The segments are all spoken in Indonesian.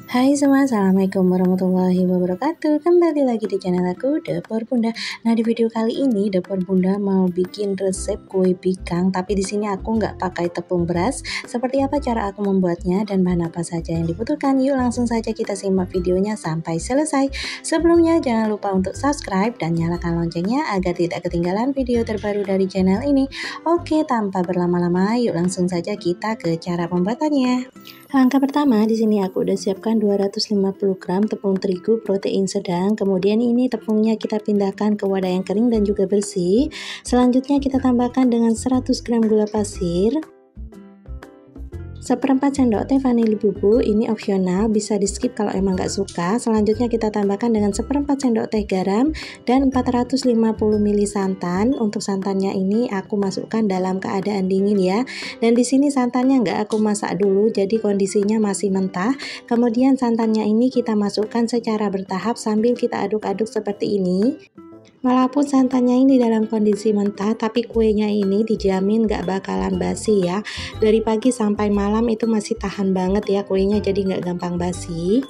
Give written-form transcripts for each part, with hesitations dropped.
Hai semua, assalamualaikum warahmatullahi wabarakatuh. Kembali lagi di channel aku, Dapur Bunda. Nah, di video kali ini Dapur Bunda mau bikin resep kue bikang, tapi di sini aku nggak pakai tepung beras. Seperti apa cara aku membuatnya dan bahan apa saja yang dibutuhkan? Yuk langsung saja kita simak videonya sampai selesai. Sebelumnya jangan lupa untuk subscribe dan nyalakan loncengnya agar tidak ketinggalan video terbaru dari channel ini. Oke, tanpa berlama-lama, yuk langsung saja kita ke cara pembuatannya. Langkah pertama, di sini aku udah siapkan 250 gram tepung terigu protein sedang. Kemudian ini tepungnya kita pindahkan ke wadah yang kering dan juga bersih. Selanjutnya kita tambahkan dengan 100 gram gula pasir, 1/4 sendok teh vanili bubuk, ini opsional, bisa di skip kalau emang nggak suka. Selanjutnya kita tambahkan dengan 1/4 sendok teh garam dan 450 ml santan. Untuk santannya ini aku masukkan dalam keadaan dingin ya. Dan di sini santannya nggak aku masak dulu, jadi kondisinya masih mentah. Kemudian santannya ini kita masukkan secara bertahap sambil kita aduk-aduk seperti ini. Walaupun santannya ini dalam kondisi mentah, tapi kuenya ini dijamin gak bakalan basi ya. Dari pagi sampai malam itu masih tahan banget ya kuenya, jadi gak gampang basi.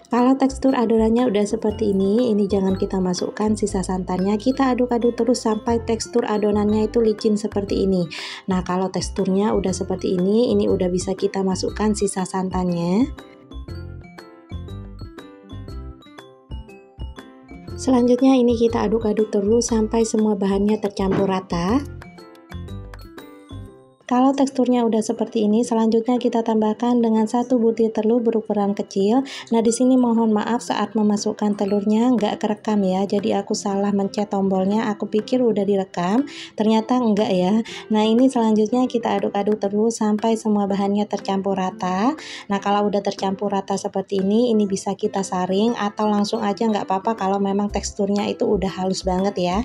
Kalau tekstur adonannya udah seperti ini jangan kita masukkan sisa santannya. Kita aduk-aduk terus sampai tekstur adonannya itu licin seperti ini. Nah, kalau teksturnya udah seperti ini udah bisa kita masukkan sisa santannya. Selanjutnya ini kita aduk-aduk terus sampai semua bahannya tercampur rata. Kalau teksturnya udah seperti ini, selanjutnya kita tambahkan dengan 1 butir telur berukuran kecil. Nah, di sini mohon maaf saat memasukkan telurnya nggak kerekam ya. Jadi aku salah mencet tombolnya, aku pikir udah direkam, ternyata enggak ya. Nah, ini selanjutnya kita aduk-aduk terus sampai semua bahannya tercampur rata. Nah, kalau udah tercampur rata seperti ini bisa kita saring atau langsung aja nggak apa-apa kalau memang teksturnya itu udah halus banget ya.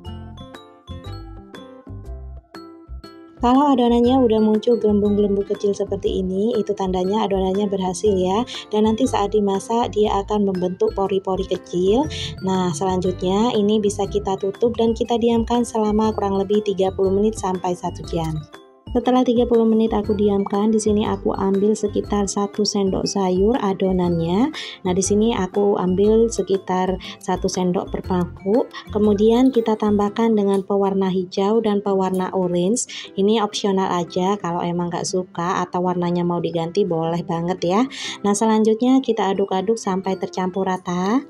Kalau adonannya udah muncul gelembung-gelembung kecil seperti ini, itu tandanya adonannya berhasil ya. Dan nanti saat dimasak dia akan membentuk pori-pori kecil. Nah, selanjutnya ini bisa kita tutup dan kita diamkan selama kurang lebih 30 menit sampai 1 jam. Setelah 30 menit aku diamkan, di sini aku ambil sekitar 1 sendok sayur adonannya. Nah, di sini aku ambil sekitar 1 sendok per mangkuk. Kemudian kita tambahkan dengan pewarna hijau dan pewarna orange. Ini opsional aja, kalau emang nggak suka atau warnanya mau diganti boleh banget ya. Nah, selanjutnya kita aduk-aduk sampai tercampur rata.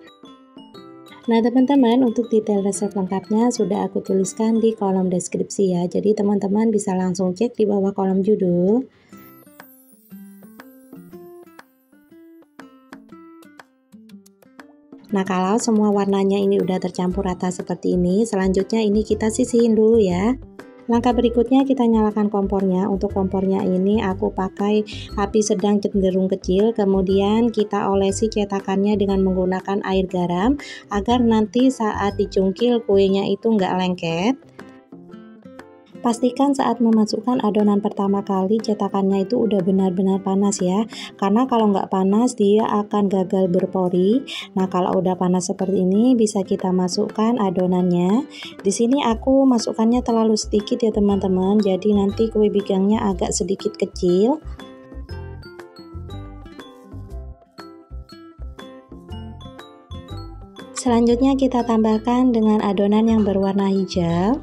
Nah teman-teman, untuk detail resep lengkapnya sudah aku tuliskan di kolom deskripsi ya, jadi teman-teman bisa langsung cek di bawah kolom judul. Nah, kalau semua warnanya ini udah tercampur rata seperti ini, selanjutnya ini kita sisihin dulu ya. Langkah berikutnya kita nyalakan kompornya. Untuk kompornya ini aku pakai api sedang cenderung kecil, kemudian kita olesi cetakannya dengan menggunakan air garam agar nanti saat dicungkil kuenya itu nggak lengket. Pastikan saat memasukkan adonan pertama kali cetakannya itu udah benar-benar panas ya, karena kalau nggak panas dia akan gagal berpori. Nah, kalau udah panas seperti ini bisa kita masukkan adonannya. Di sini aku masukkannya terlalu sedikit ya teman-teman, jadi nanti kue bikangnya agak sedikit kecil. Selanjutnya kita tambahkan dengan adonan yang berwarna hijau.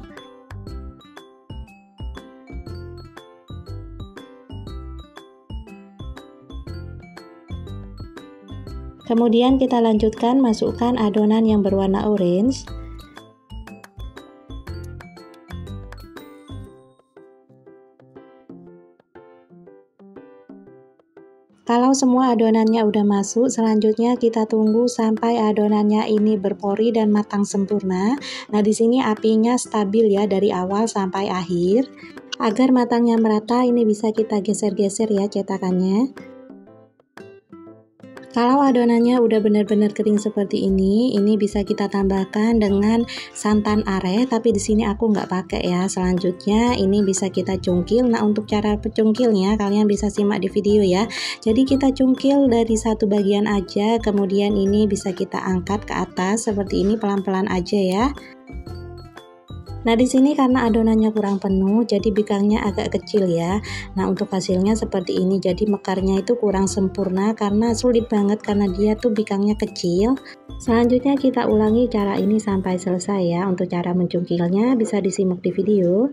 Kemudian kita lanjutkan masukkan adonan yang berwarna orange. Kalau semua adonannya udah masuk, selanjutnya kita tunggu sampai adonannya ini berpori dan matang sempurna. Nah, di sini apinya stabil ya dari awal sampai akhir. Agar matangnya merata, ini bisa kita geser-geser ya cetakannya. Kalau adonannya udah benar-benar kering seperti ini bisa kita tambahkan dengan santan are, tapi di sini aku nggak pakai ya. Selanjutnya ini bisa kita cungkil. Nah, untuk cara pecungkilnya kalian bisa simak di video ya. Jadi kita cungkil dari satu bagian aja, kemudian ini bisa kita angkat ke atas seperti ini pelan-pelan aja ya. Nah, di sini karena adonannya kurang penuh, jadi bikangnya agak kecil ya. Nah, untuk hasilnya seperti ini. Jadi mekarnya itu kurang sempurna karena sulit banget karena dia tuh bikangnya kecil. Selanjutnya kita ulangi cara ini sampai selesai ya. Untuk cara mencungkilnya bisa disimak di video.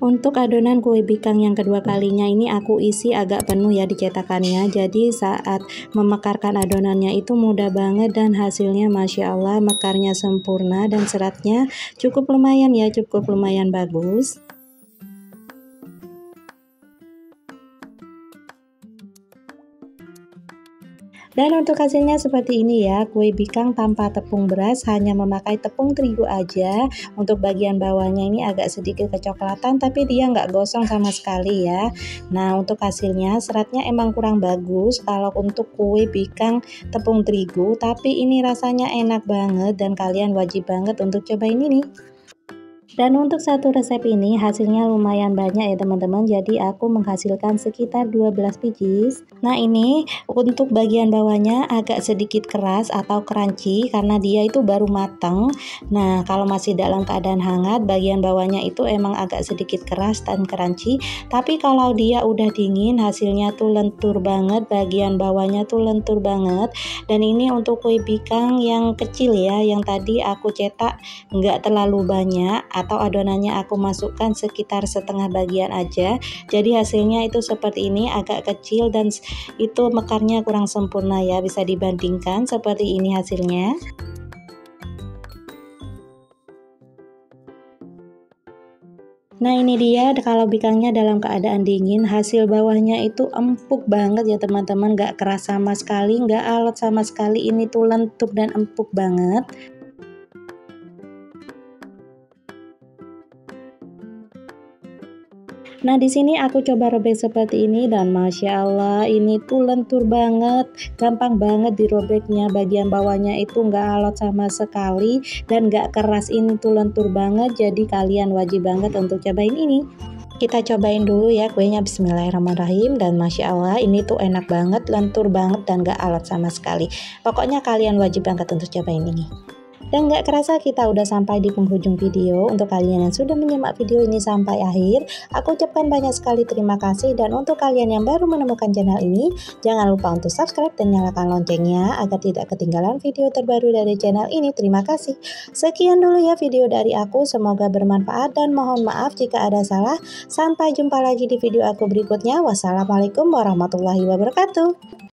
Untuk adonan kue bikang yang kedua kalinya ini aku isi agak penuh ya di cetakannya. Jadi saat memekarkan adonannya itu mudah banget dan hasilnya Masya Allah mekarnya sempurna dan seratnya cukup lumayan ya, cukup lumayan bagus. Dan untuk hasilnya seperti ini ya, kue bikang tanpa tepung beras, hanya memakai tepung terigu aja. Untuk bagian bawahnya ini agak sedikit kecoklatan, tapi dia nggak gosong sama sekali ya. Nah, untuk hasilnya seratnya emang kurang bagus kalau untuk kue bikang tepung terigu, tapi ini rasanya enak banget dan kalian wajib banget untuk cobain ini. Dan untuk satu resep ini hasilnya lumayan banyak ya teman-teman, jadi aku menghasilkan sekitar 12 biji. Nah, ini untuk bagian bawahnya agak sedikit keras atau crunchy karena dia itu baru matang. Nah, kalau masih dalam keadaan hangat bagian bawahnya itu emang agak sedikit keras dan crunchy, tapi kalau dia udah dingin hasilnya tuh lentur banget, bagian bawahnya tuh lentur banget. Dan ini untuk kue bikang yang kecil ya, yang tadi aku cetak nggak terlalu banyak atau adonannya aku masukkan sekitar setengah bagian aja, jadi hasilnya itu seperti ini, agak kecil dan itu mekarnya kurang sempurna ya, bisa dibandingkan seperti ini hasilnya. Nah, ini dia kalau bikangnya dalam keadaan dingin, hasil bawahnya itu empuk banget ya teman-teman, gak keras sama sekali, gak alot sama sekali, ini tuh lentur dan empuk banget. Nah, di sini aku coba robek seperti ini dan Masya Allah ini tuh lentur banget, gampang banget dirobeknya, bagian bawahnya itu nggak alot sama sekali dan nggak keras, ini tuh lentur banget, jadi kalian wajib banget untuk cobain ini. Kita cobain dulu ya kuenya, bismillahirrahmanirrahim, dan Masya Allah ini tuh enak banget, lentur banget dan nggak alot sama sekali. Pokoknya kalian wajib banget untuk cobain ini. Dan gak kerasa kita udah sampai di penghujung video. Untuk kalian yang sudah menyimak video ini sampai akhir, aku ucapkan banyak sekali terima kasih. Dan untuk kalian yang baru menemukan channel ini, jangan lupa untuk subscribe dan nyalakan loncengnya agar tidak ketinggalan video terbaru dari channel ini. Terima kasih. Sekian dulu ya video dari aku, semoga bermanfaat dan mohon maaf jika ada salah. Sampai jumpa lagi di video aku berikutnya. Wassalamualaikum warahmatullahi wabarakatuh.